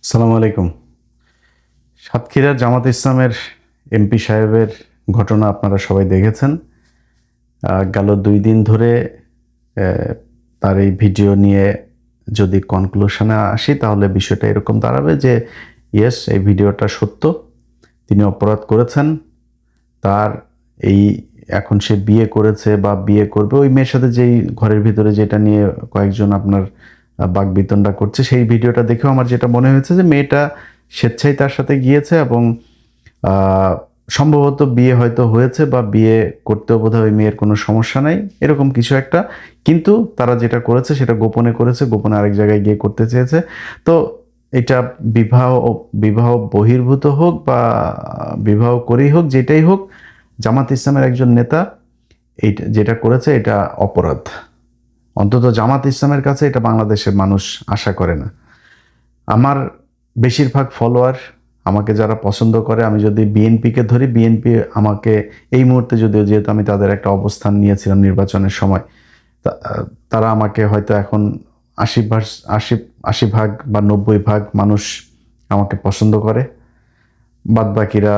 আসসালামু আলাইকুম। সাতক্ষীরার জামাত ইসলামের এমপি সাহেবের ঘটনা আপনারা সবাই দেখেছেন। গেল ২ দিন ধরে তার এই ভিডিও নিয়ে যদি কনক্লুশনে আসি তাহলে বিষয়টা এরকম দাঁড়াবে যে ইয়েস, এই ভিডিওটা সত্য। তিনি অপরাধ করেছেন। তার এই এখন সে বিয়ে করেছে বা বিয়ে করবে ওই মেয়ের সাথে যেই ঘরের ভিতরে যেটা নিয়ে কয়েকজন আপনার বাকবিতণ্ডা করছে, সেই ভিডিওটা দেখেও আমার যেটা মনে হয়েছে যে মেয়েটা স্বেচ্ছায় তার সাথে গিয়েছে এবং আহ, সম্ভবত বিয়ে হয়তো হয়েছে বা বিয়ে করতেও বোধহয় ওই মেয়ের কোনো সমস্যা নাই, এরকম কিছু একটা। কিন্তু তারা যেটা করেছে সেটা গোপনে করেছে, গোপনে আরেক জায়গায় গিয়ে করতে চেয়েছে। তো এটা বিবাহ বিবাহ বহির্ভূত হোক বা বিবাহ করেই হোক, যেটাই হোক, জামাত ইসলামের একজন নেতা এইটা যেটা করেছে এটা অপরাধ। অন্তত জামাত ইসলামের কাছে এটা বাংলাদেশের মানুষ আশা করে না। আমার বেশিরভাগ ফলোয়ার, আমাকে যারা পছন্দ করে, আমি যদি বিএনপিকে ধরি, বিএনপি আমাকে এই মুহূর্তে, যদিও যেহেতু আমি তাদের একটা অবস্থান নিয়েছিলাম নির্বাচনের সময়, তারা আমাকে হয়তো এখন ৮০ ভাগ ৮০ ভাগ বা ৯০ ভাগ মানুষ আমাকে পছন্দ করে। বাদবাকিরা,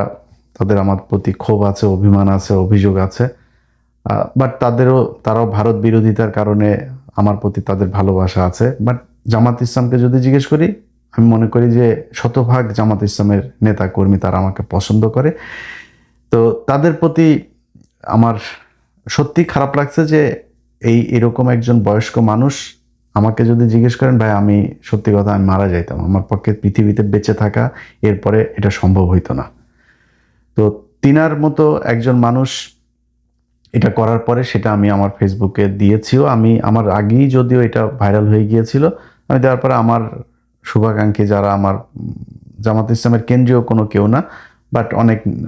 তাদের আমার প্রতি ক্ষোভ আছে, অভিমান আছে, অভিযোগ আছে। বাট তারাও ভারত বিরোধিতার কারণে আমার প্রতি তাদের ভালোবাসা আছে। বাট জামাত ইসলামকে যদি জিজ্ঞেস করি, আমি মনে করি যে শতভাগ জামাত ইসলামের নেতা কর্মী তারা আমাকে পছন্দ করে। তো তাদের প্রতি আমার সত্যি খারাপ লাগছে যে এরকম একজন বয়স্ক মানুষ আমাকে যদি জিজ্ঞেস করেন, ভাই আমি সত্যি কথা আমি মারা যাইতাম, আমার পক্ষে পৃথিবীতে বেঁচে থাকা এরপরে এটা সম্ভব হইতো না। তো তিনার মতো একজন মানুষ এটা করার পরে সেটা আমি আমার ফেসবুকে দিয়েছিও। আমি আমার আগেই যদিও এটা ভাইরাল হয়ে গিয়েছিল, আমি দেওয়ার পরে আমার শুভাকাঙ্ক্ষী যারা আমার জামাত ইসলামের কেন্দ্রীয় কোনো কেউ না, বাট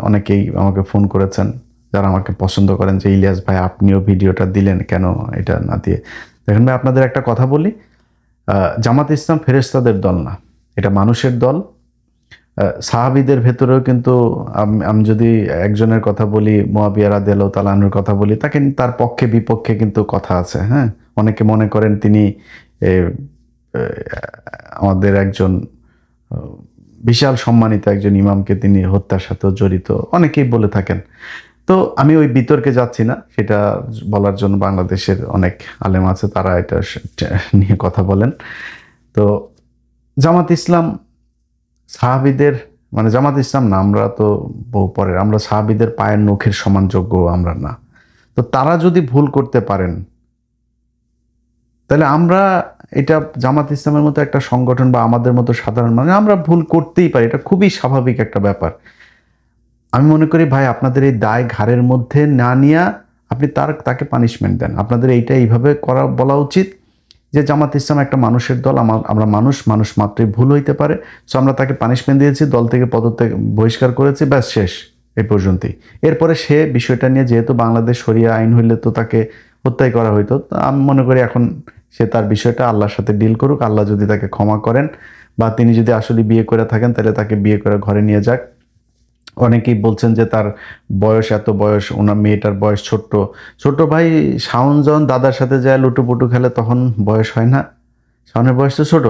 অনেকেই আমাকে ফোন করেছেন যারা আমাকে পছন্দ করেন যে ইলিয়াস ভাই আপনিও ভিডিওটা দিলেন কেন এটা না দিয়ে। দেখেন ভাই, আপনাদের একটা কথা বলি, জামাত ইসলাম ফেরেশতাদের দল না, এটা মানুষের দল। সাহাবীদের ভেতরেও কিন্তু আমি যদি একজনের কথা বলি, মুয়াবিয়া রাদিয়াল্লাহু তাআলা আনহুর কথা বলি, তার পক্ষে বিপক্ষে কিন্তু কথা আছে। হ্যাঁ, অনেকে মনে করেন তিনি এ, এ, আমাদের একজন বিশাল সম্মানিত একজন ইমামকে তিনি হত্যার সাথেও জড়িত, অনেকেই বলে থাকেন। তো আমি ওই বিতর্কে যাচ্ছি না, সেটা বলার জন্য বাংলাদেশের অনেক আলেম আছে, তারা এটা নিয়ে কথা বলেন। তো জামাত ইসলাম সাহাবীদের, মানে জামাত ইসলাম না, আমরা তো বহু পরের, আমরা সাহাবীদের পায়ের নখের সমান যোগ্য আমরা না। তো তারা যদি ভুল করতে পারেন, তাহলে আমরা, এটা জামাত ইসলামের মতো একটা সংগঠন বা আমাদের মতো সাধারণ মানুষ, আমরা ভুল করতেই পারি, এটা খুবই স্বাভাবিক একটা ব্যাপার। আমি মনে করি ভাই, আপনাদের এই দায় ঘাড়ের মধ্যে না নিয়ে আপনি তাকে পানিশমেন্ট দেন। আপনাদের এইটা এইভাবে করা বলা উচিত যে জামাত ইসলাম একটা মানুষের দল, আমরা মানুষ, মানুষ মাত্রই ভুল হইতে পারে। সো আমরা তাকে পানিশমেন্ট দিয়েছি, দল থেকে পদত্যাগ বহিষ্কার করেছি, ব্যাস শেষ, এই পর্যন্তই। এরপরে সে বিষয়টা নিয়ে, যেহেতু বাংলাদেশ শরিয়া আইন হইলে তো তাকে হত্যাই করা হইতো, তো আমি মনে করি এখন সে তার বিষয়টা আল্লাহর সাথে ডিল করুক। আল্লাহ যদি তাকে ক্ষমা করেন বা তিনি যদি আসলে বিয়ে করে থাকেন, তাহলে তাকে বিয়ে করে ঘরে নিয়ে যাক। অনেকেই বলছেন যে তার বয়স, এত বয়স, ওনার মেয়েটার বয়স ছোট্ট। ছোট ভাই শাওন যখন দাদার সাথে যায় লুটুপুটু খেলে, তখন বয়স হয় না? শাওনের বয়স তো ছোট।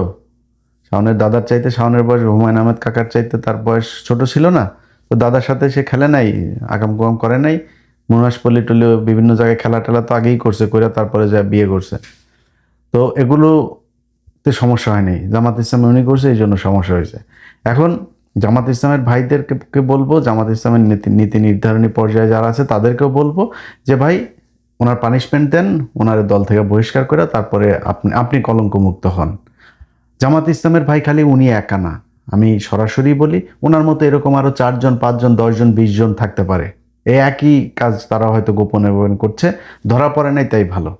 শাওনের দাদার চাইতে শাওনের বয়স হুমায়ুন আহমেদ কাকার চাইতে তার বয়স ছোট ছিল না? তো দাদার সাথে সে খেলে নাই, আগাম কুগাম করে নাই? মুনাসপল্লি টল্লি বিভিন্ন জায়গায় খেলা টেলা তো আগেই করছে, করে তারপরে যা বিয়ে করছে। তো এগুলোতে সমস্যা হয়নি, জামাত ইসলাম উনি করছে এই জন্য সমস্যা হয়েছে। এখন জামাত ইসলামের ভাইদেরকে বলবো, জামাত ইসলামের নীতি নীতি নির্ধারণী পর্যায়ে যারা আছে তাদেরকেও বলবো যে ভাই, ওনার পানিশমেন্ট দেন, ওনার দল থেকে বহিষ্কার করে তারপরে আপনি আপনি কলঙ্ক মুক্ত হন। জামাত ইসলামের ভাই খালি উনি একা না, আমি সরাসরি বলি, ওনার মতো এরকম আরো 4 জন 5 জন 10 জন 20 জন থাকতে পারে। এই একই কাজ তারা হয়তো গোপনে গোপনে করছে, ধরা পড়ে নাই তাই ভালো।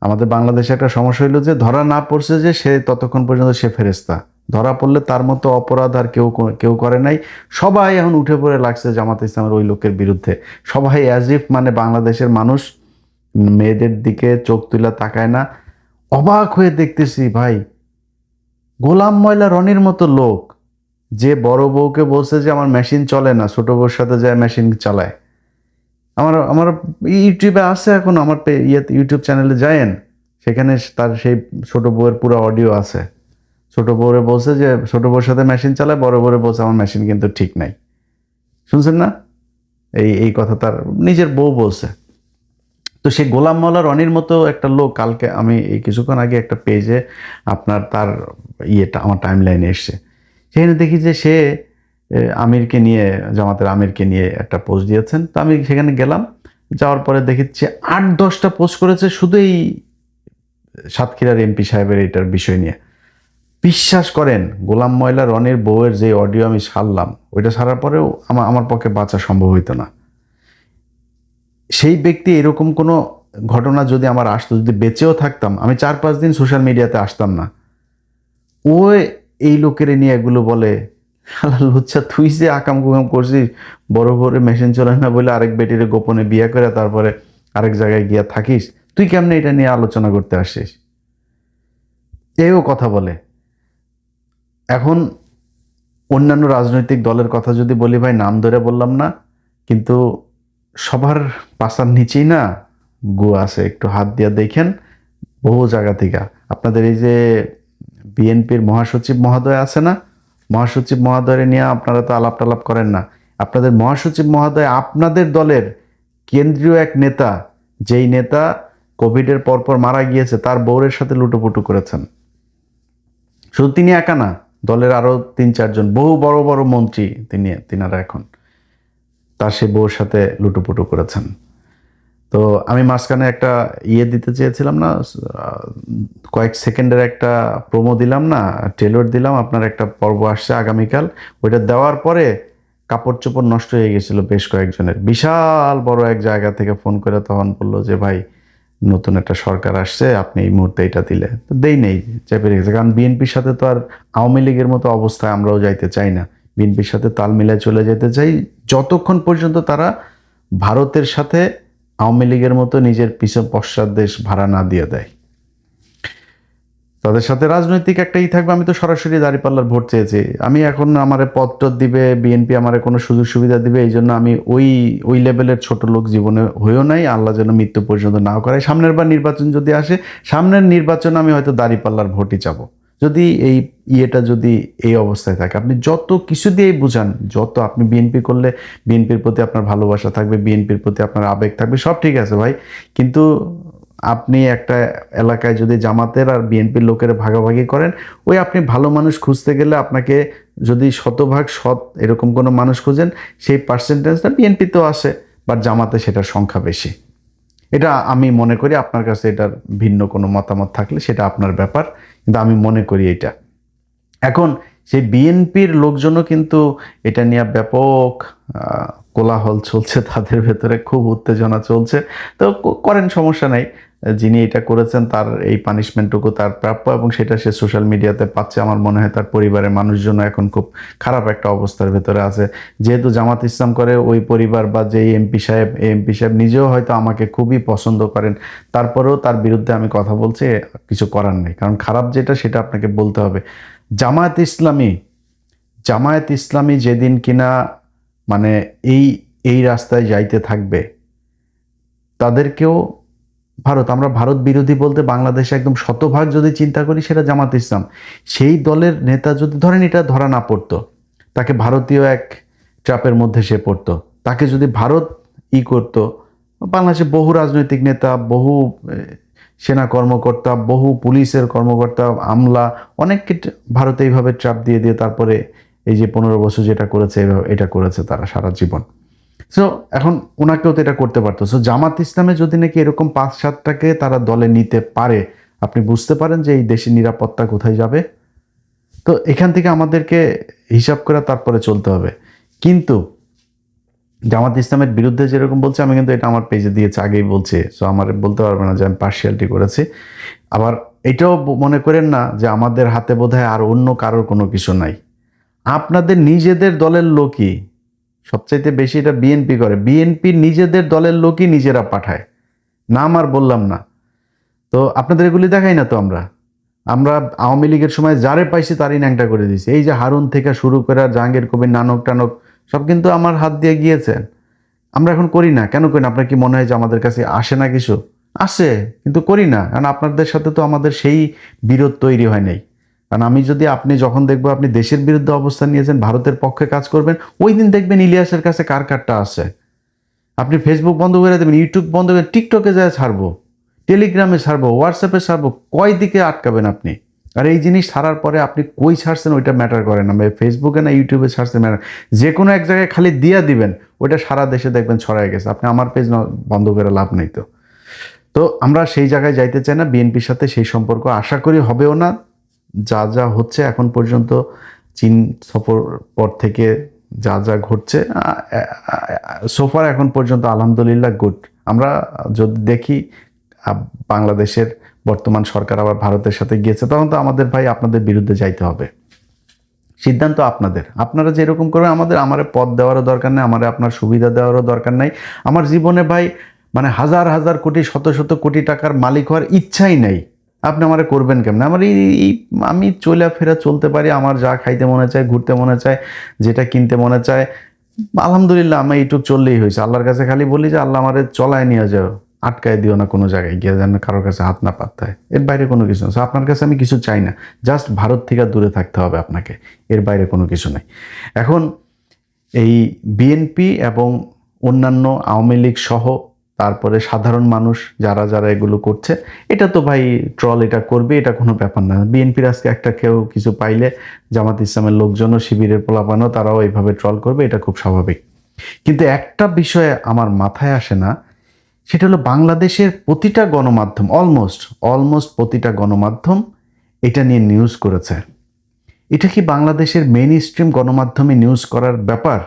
আমাদের বাংলাদেশে একটা সমস্যা হইলো যে ধরা না পড়ছে যে সে ততক্ষণ পর্যন্ত সে ফেরেস্তা, ধরা পড়লে তার মতো অপরাধ আর কেউ কেউ করে নাই। সবাই এখন উঠে পড়ে লাগছে জামাত ইসলামের ওই লোকের বিরুদ্ধে। সবাই অ্যাজ ইফ মানে বাংলাদেশের মানুষ মেয়েদের দিকে চোখ তুলে তাকায় না। অবাক হয়ে দেখতেছি ভাই, গোলাম ময়লা রনির মতো লোক, যে বড় বউকে বলছে যে আমার মেশিন চলে না, ছোট বউর সাথে যায় মেশিন চালায়। আমার আমার ইউটিউবে আছে, এখন আমার ইউটিউব চ্যানেলে যায়েন, সেখানে তার সেই ছোট বউয়ের পুরো অডিও আছে। ছোট বউরে বলছে যে ছোট বউর সাথে মেশিন চালায়, বড় বউরে বলছে আমার মেশিন কিন্তু ঠিক নাই। শুনছেন না? এই কথা তার নিজের বউ বলছে। তো সেই গোলাম মাওলা রনির মতো একটা লোক, কালকে আমি এই কিছুক্ষণ আগে একটা পেজে আপনার তার ইয়েটা আমার টাইম লাইনে এসছে, সেখানে দেখি যে সে আমিরকে নিয়ে, জামাতের আমিরকে নিয়ে একটা পোস্ট দিয়েছেন। তো আমি সেখানে গেলাম, যাওয়ার পরে দেখেছি 8-10টা পোস্ট করেছে শুধু এই সাতক্ষীরার এমপি সাহেবের এটার বিষয় নিয়ে। বিশ্বাস করেন, গোলাম ময়লা রনির বউয়ের যে অডিও আমি ছাড়লাম, ওইটা ছাড়ার পরেও আমার পক্ষে বাঁচা সম্ভব হইতো না। সেই ব্যক্তি এরকম কোনো ঘটনা যদি আমার আসতো, যদি বেঁচেও থাকতাম, আমি 4-5 দিন সোশ্যাল মিডিয়াতে আসতাম না। ও এই লোকের নিয়ে এগুলো বলে, লুচ্ছা তুই যে আকাম কুকাম করছিস, বড় বড় মেশিন চলে না বলে আরেক বেটিরে গোপনে বিয়ে করে তারপরে আরেক জায়গায় গিয়া থাকিস, তুই কেমনে এটা নিয়ে আলোচনা করতে আসছিস, এও কথা বলে। এখন অন্যান্য রাজনৈতিক দলের কথা যদি বলি ভাই, নাম ধরে বললাম না, কিন্তু সবার পাশার নিচেই না গু আছে, একটু হাত দিয়া দেখেন। বহু জায়গা থেকে আপনাদের এই যে বিএনপির মহাসচিব মহোদয় আছে না, মহাসচিব মহোদয় নিয়ে আপনারা তো আলাপ টালাপ করেন না। আপনাদের মহাসচিব মহোদয় আপনাদের দলের কেন্দ্রীয় এক নেতা, যেই নেতা কোভিডের পরপর মারা গিয়েছে, তার বউরের সাথে লুটোপুটু করেছেন। শুধু তিনি একা না, দলের আরো 3-4 জন বহু বড় বড় মন্ত্রী তিনারা এখন তার সে বউর সাথে লুটোপুটু করেছেন। তো আমি মাঝখানে একটা দিতে চেয়েছিলাম না, কয়েক সেকেন্ডের একটা প্রোমো দিলাম না, ট্রেলর দিলাম, আপনার একটা পর্ব আসছে আগামীকাল। ওইটা দেওয়ার পরে কাপড় চোপড় নষ্ট হয়ে গেছিল বেশ কয়েকজনের। বিশাল বড় এক জায়গা থেকে ফোন করে তখন বললো যে ভাই, নতুন একটা সরকার আসছে, আপনি এই মুহূর্তে এটা দিলে। তো দেই নেই, চেপে রেখেছে। কারণ বিএনপির সাথে তো আর আওয়ামী লীগের মতো অবস্থায় আমরাও যাইতে চাই না। বিএনপির সাথে তাল মিলায় চলে যেতে চাই, যতক্ষণ পর্যন্ত তারা ভারতের সাথে আওয়ামী লীগের মতো নিজের পিছন পশ্চাৎ দেশ ভাড়া না দিয়ে দেয়। তাদের সাথে রাজনৈতিক একটাই থাকবে। আমি তো সরাসরি দাঁড়িপাল্লার ভোট চেয়েছি। আমি এখন আমারে পদ টদ দিবে বিএনপি, আমারে কোনো সুযোগ সুবিধা দিবে, এই জন্য আমি ওই লেভেলের ছোট লোক জীবনে হয়েও নাই। আল্লাহ যেন মৃত্যু পর্যন্ত নাও করে। সামনের বার নির্বাচন যদি আসে, সামনের নির্বাচনে আমি হয়তো দাঁড়িপাল্লার ভোটই চাবো। যদি এই যদি এই অবস্থায় থাকে, আপনি যত কিছু দিয়েই বুঝান, যত আপনি বিএনপি করলে বিএনপির প্রতি আপনার ভালোবাসা থাকবে, বিএনপির প্রতি আপনার আবেগ থাকবে, সব ঠিক আছে ভাই। কিন্তু আপনি একটা এলাকায় যদি জামাতের আর বিএনপির লোকের ভাগাভাগি করেন, ওই আপনি ভালো মানুষ খুঁজতে গেলে আপনাকে যদি শতভাগ সৎ এরকম কোনো মানুষ খুঁজেন, সেই পার্সেন্টেজটা বিএনপিতেও আসে, বাট জামাতে সেটার সংখ্যা বেশি। এটা আমি মনে করি। আপনার কাছে এটার ভিন্ন কোনো মতামত থাকলে সেটা আপনার ব্যাপার, কিন্তু আমি মনে করি এটা। এখন সেই বিএনপির লোকজনও কিন্তু এটা নিয়ে ব্যাপক কোলাহল চলছে, তাদের ভেতরে খুব উত্তেজনা চলছে। তো করেন, সমস্যা নাই। যিনি এটা করেছেন তার এই পানিশমেন্টটুকু তার প্রাপ্য, এবং সেটা সে সোশ্যাল মিডিয়াতে পাচ্ছে। আমার মনে হয় তার পরিবারের মানুষজন এখন খুব খারাপ একটা অবস্থার ভেতরে আছে। যেহেতু জামাত ইসলাম করে ওই পরিবার বা যে এমপি সাহেব নিজেও হয়তো আমাকে খুবই পছন্দ করেন, তারপরেও তার বিরুদ্ধে আমি কথা বলছি, কিছু করার নেই। কারণ খারাপ যেটা সেটা আপনাকে বলতে হবে। জামায়াত ইসলামী যেদিন কিনা মানে এই রাস্তায় যাইতে থাকবে, তাদেরকেও আমরা ভারত বিরোধী বলতে বাংলাদেশে একদম শতভাগ যদি চিন্তা করি, সেটা জামাত ইসলাম। সেই দলের নেতা যদি ধরেন এটা ধরা না পড়তো, তাকে ভারতীয় এক ট্র্যাপের মধ্যে সে পড়তো, তাকে যদি ভারত করতো, বাংলাদেশে বহু রাজনৈতিক নেতা, বহু সেনা কর্মকর্তা, বহু পুলিশের কর্মকর্তা, আমলা, অনেককে ভারতে এইভাবে ট্র্যাপ দিয়ে দিয়ে তারপরে এই যে 15 বছর যেটা করেছে, এটা করেছে তারা সারা জীবন। সো এখন ওনাকেও তো এটা করতে পারতো। সো জামাত ইসলামে যদি নাকি এরকম 5-7টাকে তারা দলে নিতে পারে, আপনি বুঝতে পারেন যে এই দেশের নিরাপত্তা কোথায় যাবে। তো এখান থেকে আমাদেরকে হিসাব করে তারপরে চলতে হবে। কিন্তু জামাত ইসলামের বিরুদ্ধে যেরকম বলছে, আমি কিন্তু এটা আমার পেজে দিয়েছি, আগেই বলছি। সো আমার বলতে পারবে না যে আমি পার্সিয়ালিটি করেছি। আবার এটাও মনে করেন না যে আমাদের হাতে বোধহয় আর অন্য কারোর কোনো কিছু নাই। আপনাদের নিজেদের দলের লোকই সবচাইতে বেশি এটা বিএনপি করে। বিএনপি নিজেদের দলের লোকই নিজেরা পাঠায়, নাম আর বললাম না। তো আপনাদের এগুলি দেখাই না তো। আমরা আওয়ামী লীগের সময় যারে পাইছি তারই ন্যাংটা করে দিয়েছি। এই যে হারুন থেকে শুরু করে জাহাঙ্গীর কবির, নানক টানক সব কিন্তু আমার হাত দিয়ে গিয়েছেন। আমরা এখন করি না। কেন করি না? আপনার কি মনে হয় যে আমাদের কাছে আসে না? কিছু আসে, কিন্তু করি না। কারণ আপনাদের সাথে তো আমাদের সেই বিরোধ তৈরি হয় নাই। কারণ আমি যদি আপনি যখন দেখবো আপনি দেশের বিরুদ্ধে অবস্থান নিয়েছেন, ভারতের পক্ষে কাজ করবেন, ওই দিন দেখবেন ইলিয়াসের কাছে কার কারটা আছে। আপনি ফেসবুক বন্ধ করে দেবেন, ইউটিউব বন্ধ করে টিকটকে যায় ছাড়বো, টেলিগ্রামে ছাড়বো, হোয়াটসঅ্যাপে ছাড়বো, কয় দিকে আটকাবেন আপনি? আর এই জিনিস ছাড়ার পরে আপনি কই ছাড়ছেন ওইটা ম্যাটার করে না, ফেসবুকে না ইউটিউবে ছাড়ছেন ম্যাটার, যে কোনো এক জায়গায় খালি দিয়া দিবেন, ওইটা সারা দেশে দেখবেন ছড়ায় গেছে। আপনি আমার পেজ বন্ধ করে লাভ নেই। তো তো আমরা সেই জায়গায় যাইতে চাই না, বিএনপির সাথে সেই সম্পর্ক আশা করি হবেও না। যা যা হচ্ছে এখন পর্যন্ত, চীন সফর পর থেকে যা যা ঘটছে সোফার এখন পর্যন্ত আলহামদুলিল্লাহ গুড। আমরা যদি দেখি বাংলাদেশের বর্তমান সরকার আবার ভারতের সাথে গিয়েছে, তখন তো আমাদের ভাই আপনাদের বিরুদ্ধে যাইতে হবে। সিদ্ধান্ত আপনাদের, আপনারা যেরকম করবেন। আমার পদ দেওয়ারও দরকার নেই, আমার আপনার সুবিধা দেওয়ারও দরকার নাই। আমার জীবনে ভাই মানে হাজার হাজার কোটি শত শত কোটি টাকার মালিক হওয়ার ইচ্ছাই নেই। আপনি আমারে করবেন কেমন? আমার আমি চলাফেরা চলতে পারি, আমার যা খাইতে মনে চায়, ঘুরতে মনে চায়, যেটা কিনতে মনে চায়, আলহামদুলিল্লাহ আমার এইটুক চললেই হয়েছে। আল্লাহর কাছে খালি বলি যে আল্লাহ আমারে চলায় নিয়ে যাও, আটকায় দিও না কোনো জায়গায় গিয়ে, যেন কারোর কাছে হাত না পাততে। এর বাইরে কোনো কিছু না। আপনার কাছে আমি কিছু চাই না, জাস্ট ভারত থেকে দূরে থাকতে হবে আপনাকে, এর বাইরে কোনো কিছু নাই। এখন এই বিএনপি এবং অন্যান্য আওয়ামী লীগ সহ তারপরে সাধারণ মানুষ যারা যারা এগুলো করছে, এটা তো ভাই ট্রল এটা করবে, এটা কোনো ব্যাপার না। বিএনপির আজকে একটা কেউ কিছু পাইলে জামাত ইসলামের লোকজনও, শিবিরের পোলাপানও তারাও এইভাবে ট্রল করবে, এটা খুব স্বাভাবিক। কিন্তু একটা বিষয়ে আমার মাথায় আসে না, সেটা হলো বাংলাদেশের প্রতিটা গণমাধ্যম, অলমোস্ট প্রতিটা গণমাধ্যম এটা নিয়ে নিউজ করেছে। এটা কি বাংলাদেশের মেইন স্ট্রিম গণমাধ্যমে নিউজ করার ব্যাপার?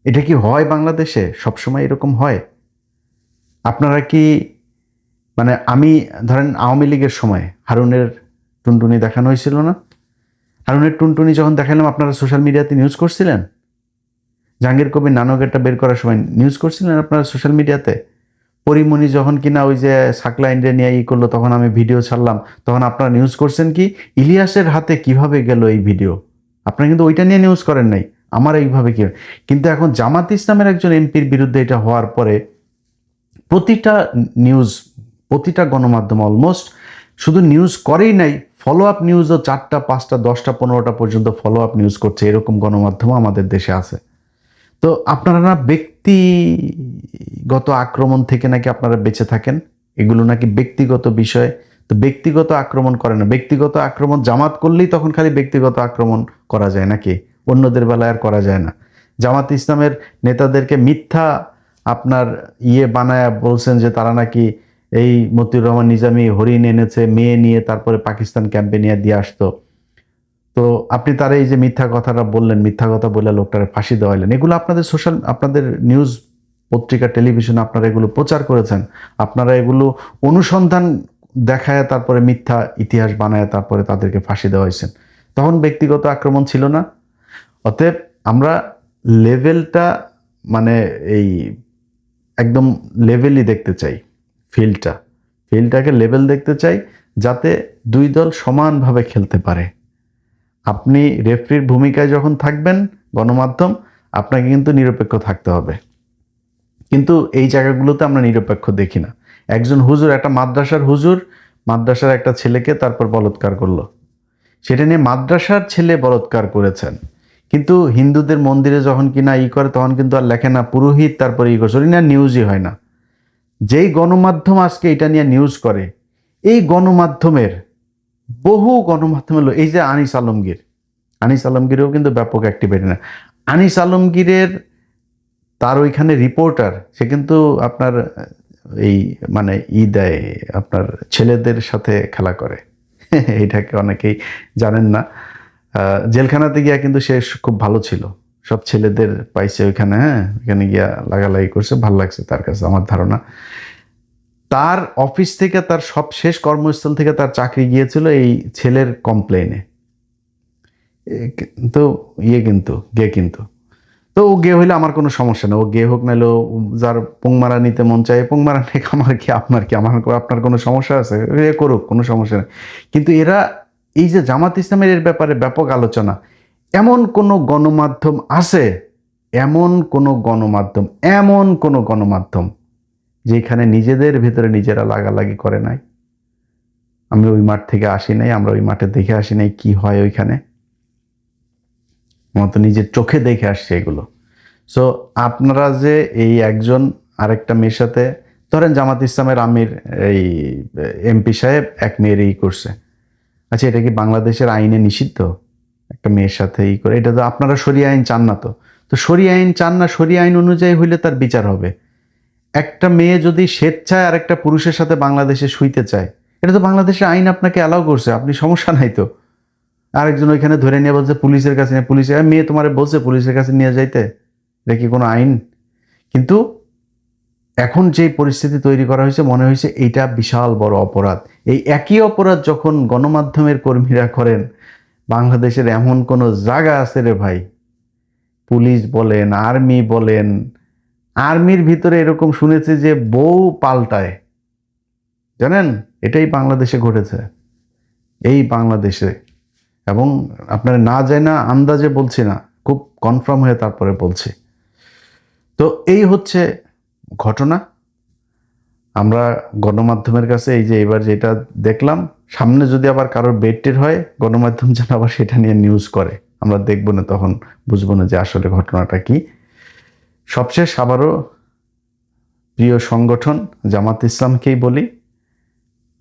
এটা কি হয় বাংলাদেশে? সবসময় এরকম হয়? আপনারা কি মানে আমি ধরেন আওয়ামী লীগের সময় হারুনের টুনটুনি দেখানো হয়েছিল না? হারুনের টুনটুনি যখন দেখালাম আপনারা সোশ্যাল মিডিয়াতে নিউজ করছিলেন। জাহাঙ্গীর কবির নানকেরটা বের করার সময় নিউজ করছিলেন আপনারা সোশ্যাল মিডিয়াতে। পরিমণি যখন কিনা ওই যে সাকলা ইন্ডিয়া নিয়ে করলো, তখন আমি ভিডিও ছাড়লাম, তখন আপনারা নিউজ করছেন কি ইলিয়াসের হাতে কিভাবে গেল এই ভিডিও। আপনারা কিন্তু ওইটা নিয়ে নিউজ করেন নাই, আমার এইভাবে কি। কিন্তু এখন জামাত ইসলামের একজন এমপির বিরুদ্ধে এটা হওয়ার পরে প্রতিটা নিউজ, প্রতিটা গণমাধ্যম অলমোস্ট শুধু নিউজ করেই নাই, ফলো আপ নিউজও 4টা 5টা 10টা 15টা পর্যন্ত ফলো আপ নিউজ করছে, এরকম গণমাধ্যমও আমাদের দেশে আছে। তো আপনারা না ব্যক্তিগত আক্রমণ থেকে নাকি আপনারা বেঁচে থাকেন, এগুলো নাকি ব্যক্তিগত বিষয়। তো ব্যক্তিগত আক্রমণ করে না, ব্যক্তিগত আক্রমণ জামাত করলেই তখন খালি ব্যক্তিগত আক্রমণ করা যায় নাকি? অন্যদের বেলায় আর করা যায় না? জামাত ইসলামের নেতাদেরকে মিথ্যা আপনার বানায়া বলছেন যে তারা নাকি এই মতিউর রহমান নিজামী হরিণ এনেছে, মেয়ে নিয়ে তারপরে পাকিস্তান ক্যাম্পে নিয়ে দিয়ে আসতো। তো আপনি তার এই যে মিথ্যা কথাটা বললেন, মিথ্যা কথা বলে লোকটার ফাঁসি দেওয়াইলেন, এগুলো আপনাদের আপনাদের নিউজ পত্রিকা টেলিভিশনে আপনারা এগুলো প্রচার করেছেন। আপনারা এগুলো অনুসন্ধান দেখায় তারপরে মিথ্যা ইতিহাস বানায় তারপরে তাদেরকে ফাঁসি দেওয়াইছেন। তখন ব্যক্তিগত আক্রমণ ছিল না। অতএব আমরা লেভেলটা মানে এই একদম লেভেলই দেখতে চাই, ফিল্ডটাকে লেভেল দেখতে চাই, যাতে দুই দল সমানভাবে খেলতে পারে। আপনি রেফারির ভূমিকায় যখন থাকবেন গণমাধ্যম, আপনাকে কিন্তু নিরপেক্ষ থাকতে হবে। কিন্তু এই জায়গাগুলোতে আমরা নিরপেক্ষ দেখি না। একজন হুজুর, একটা মাদ্রাসার হুজুর, মাদ্রাসার একটা ছেলেকে তারপর বলৎকার করলো, সেটা নিয়ে মাদ্রাসার ছেলে বলৎকার করেছেন, কিন্তু হিন্দুদের মন্দিরে যখন কিনা করে তখন কিন্তু আর লেখে না পুরোহিত তারপরে করছে, না নিউজই হয় না। যেই গণমাধ্যম আজকে এটা নিয়ে নিউজ করে, এই গণমাধ্যমের বহু গণমাধ্যম হলো এই যে আনিস আলমগীরও কিন্তু ব্যাপক অ্যাক্টিভিটি না। আনিস আলমগীরের তার ওইখানে রিপোর্টার, সে কিন্তু আপনার এই মানে দেয় আপনার ছেলেদের সাথে খেলা করে। এটাকে অনেকেই জানেন না। জেলখানাতে গিয়া কিন্তু সে খুব ভালো ছিল, সব ছেলেদের পাইছে ওইখানে। হ্যাঁ, ওইখানে গিয়া লাগালাগি করছে, ভালো লাগছে তার কাছে, আমার ধারণা। তার অফিস থেকে, তার সব শেষ কর্মস্থল থেকে তার চাকরি গিয়েছিল এই ছেলের কমপ্লেনে। তো কিন্তু তো ও গে হইলে আমার কোনো সমস্যা নেই, ও গে হোক, নাহলে যার পোংমারা নিতে মন চায় পোংমারা নেই, আমার কি আপনার কি, আপনার কোনো সমস্যা আছে? এ করুক, কোনো সমস্যা নেই। কিন্তু এরা এই যে জামাত ইসলামের এর ব্যাপারে ব্যাপক আলোচনা, এমন কোনো গণমাধ্যম আছে, এমন কোনো গণমাধ্যম যেখানে নিজেদের ভিতরে নিজেরা লাগালাগি করে নাই? আমি ওই মাঠ থেকে আসি নাই, আমরা ওই মাঠে দেখে আসি নাই কি হয় ওইখানে, আমার তো নিজের চোখে দেখে আসছে এগুলো। সো আপনারা যে এই একজন আরেকটা মেয়ের সাথে, ধরেন জামাত ইসলামের আমির এই এমপি সাহেব এক মেয়ের করছে, আচ্ছা এটা কি বাংলাদেশের আইনে নিষিদ্ধ একটা মেয়ের সাথে করে? এটা তো আপনারা শরিয়া আইন চান না, তো তো শরিয়া আইন চান না, শরিয়া আইন অনুযায়ী হইলে তার বিচার হবে। একটা মেয়ে যদি স্বেচ্ছায় আর একটা পুরুষের সাথে বাংলাদেশে শুইতে চায়, এটা তো বাংলাদেশের আইন আপনাকে অ্যালাউ করছে, আপনি সমস্যা নাই তো। আরেকজন ওইখানে ধরে নিয়ে বলছে পুলিশের কাছে নিয়ে, পুলিশের মেয়ে তোমার বলছে পুলিশের কাছে নিয়ে যাইতে, এটা কি কোনো আইন? কিন্তু এখন যে পরিস্থিতি তৈরি করা হয়েছে, মনে হয়েছে এইটা বিশাল বড় অপরাধ। এই একই অপরাধ যখন গণমাধ্যমের কর্মীরা করেন, বাংলাদেশের এমন কোনো জায়গা আছে রে ভাই, পুলিশ বলেন, আর্মি বলেন, আর্মির ভিতরে এরকম শুনেছি যে বউ পাল্টায়, জানেন? এটাই বাংলাদেশে ঘটেছে, এই বাংলাদেশে। এবং আপনারা না যায় না, আন্দাজে বলছি না, খুব কনফার্ম হয়ে তারপরে বলছি। তো এই হচ্ছে ঘটনা। আমরা গণমাধ্যমের কাছে এই যে এবার যেটা দেখলাম, সামনে যদি আবার কারোর বেডটের হয়, গণমাধ্যম যেন আবার সেটা নিয়ে নিউজ করে, আমরা দেখবো না, তখন বুঝবো না যে আসলে ঘটনাটা কি। সবশেষ আবারও প্রিয় সংগঠন জামাত ইসলামকেই বলি,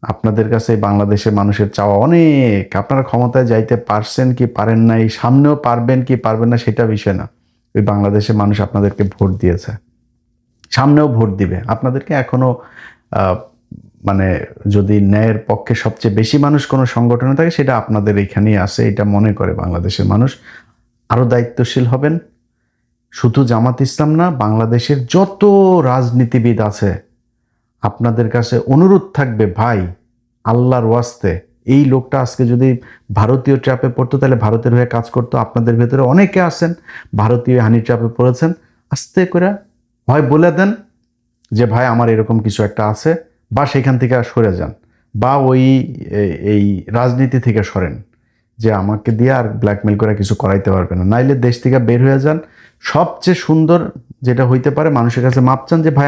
আপনাদের কাছে বাংলাদেশের মানুষের চাওয়া অনেক, আপনারা ক্ষমতায় যাইতে পারছেন কি পারেন নাই, সামনেও পারবেন কি পারবেন না সেটা বিষয় না, ওই বাংলাদেশের মানুষ আপনাদেরকে ভোট দিয়েছে, সামনেও ভোট দিবে আপনাদেরকে। এখনো মানে যদি ন্যায়ের পক্ষে সবচেয়ে বেশি মানুষ কোনো সংগঠনে থাকে, সেটা আপনাদের এখানেই আছে, এটা মনে করে বাংলাদেশের মানুষ। আরো দায়িত্বশীল হবেন, শুধু জামাত ইসলাম না, বাংলাদেশের যত রাজনীতিবিদ আছে, আপনাদের কাছে অনুরোধ থাকবে, ভাই আল্লাহর ওয়াস্তে এই লোকটা আজকে যদি ভারতীয় ট্র্যাপে পড়তো, তাহলে ভারতের হয়ে কাজ করতো। আপনাদের ভেতরে অনেকে আছেন ভারতীয় হানি ট্র্যাপে পড়েছেন, আস্তে করে হয় বলে দেন যে ভাই আমার এরকম কিছু একটা আছে, বা সেখান থেকে সরে যান, বা ওই এই রাজনীতি থেকে সরেন, যে আমাকে দিয়ে আর ব্ল্যাকমেল করে কিছু করাইতে পারবে না, নাইলে দেশ থেকে বের হয়ে যান। সবচেয়ে সুন্দর যেটা হইতে পারে, মানুষের কাছে মাপ চান যে ভাই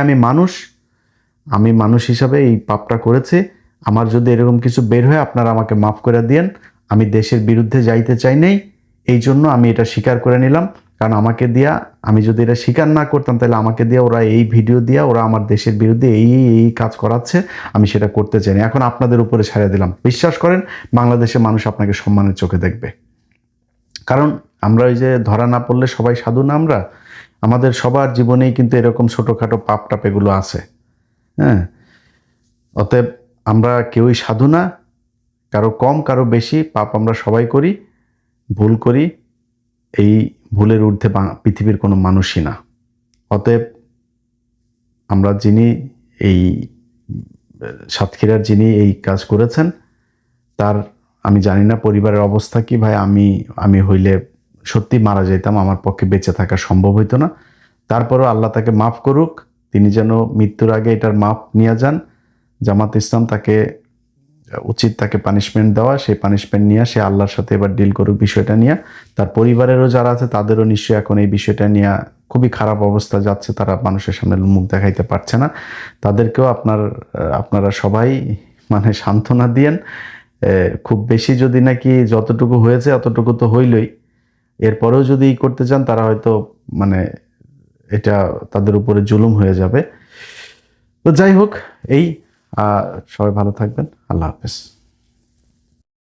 আমি মানুষ হিসাবে এই পাপটা করেছি, আমার যদি এরকম কিছু বের হয় আপনারা আমাকে মাফ করে দিয়েন, আমি দেশের বিরুদ্ধে যাইতে চাই নাই, এই জন্য আমি এটা স্বীকার করে নিলাম। কারণ আমাকে দিয়া, আমি যদি এটা স্বীকার না করতাম, তাহলে আমাকে দিয়ে ওরা এই ভিডিও দিয়া ওরা আমার দেশের বিরুদ্ধে এই কাজ করাচ্ছে, আমি সেটা করতে চাই না, এখন আপনাদের উপরে ছাড়িয়ে দিলাম। বিশ্বাস করেন, বাংলাদেশের মানুষ আপনাকে সম্মানের চোখে দেখবে। কারণ আমরা ওই যে ধরা না পড়লে সবাই সাধু না, আমরা আমাদের সবার জীবনেই কিন্তু এরকম ছোটোখাটো পাপ টাপ এগুলো আছে। হ্যাঁ, অতএব আমরা কেউই সাধু না, কারো কম কারো বেশি, পাপ আমরা সবাই করি, ভুল করি, এই ভুলের ঊর্ধ্বে পৃথিবীর কোনো মানুষই না। অতএব আমরা যিনি এই সাতক্ষীরার যিনি এই কাজ করেছেন, তার আমি জানি না পরিবারের অবস্থা কি ভাই, আমি হইলে সত্যি মারা যেতাম, আমার পক্ষে বেঁচে থাকা সম্ভব হইতো না। তারপরও আল্লাহ তাকে মাফ করুক, তিনি যেন মৃত্যুর আগে এটার মাপ নিয়ে যান। জামাত ইসলাম তাকে উচিত তাকে পানিশমেন্ট দেওয়া, সেই পানিশমেন্ট নিয়ে সে আল্লাহর সাথে এবার ডিল করুক বিষয়টা নিয়ে। তার পরিবারেরও যারা আছে তাদেরও নিশ্চয়ই এখন এই বিষয়টা নিয়ে খুবই খারাপ অবস্থা যাচ্ছে, তারা মানুষের সামনে মুখ দেখাইতে পারছে না। তাদেরকেও আপনারা সবাই মানে সান্ত্বনা দিয়েন। খুব বেশি যদি নাকি যতটুকু হয়েছে অতটুকু তো হইলই, এরপরেও যদি করতে চান তারা হয়তো মানে এটা তাদের উপরে জুলুম হয়ে যাবে। তো যাই হোক, এই সবাই ভালো থাকবেন, আল্লাহ হাফেজ।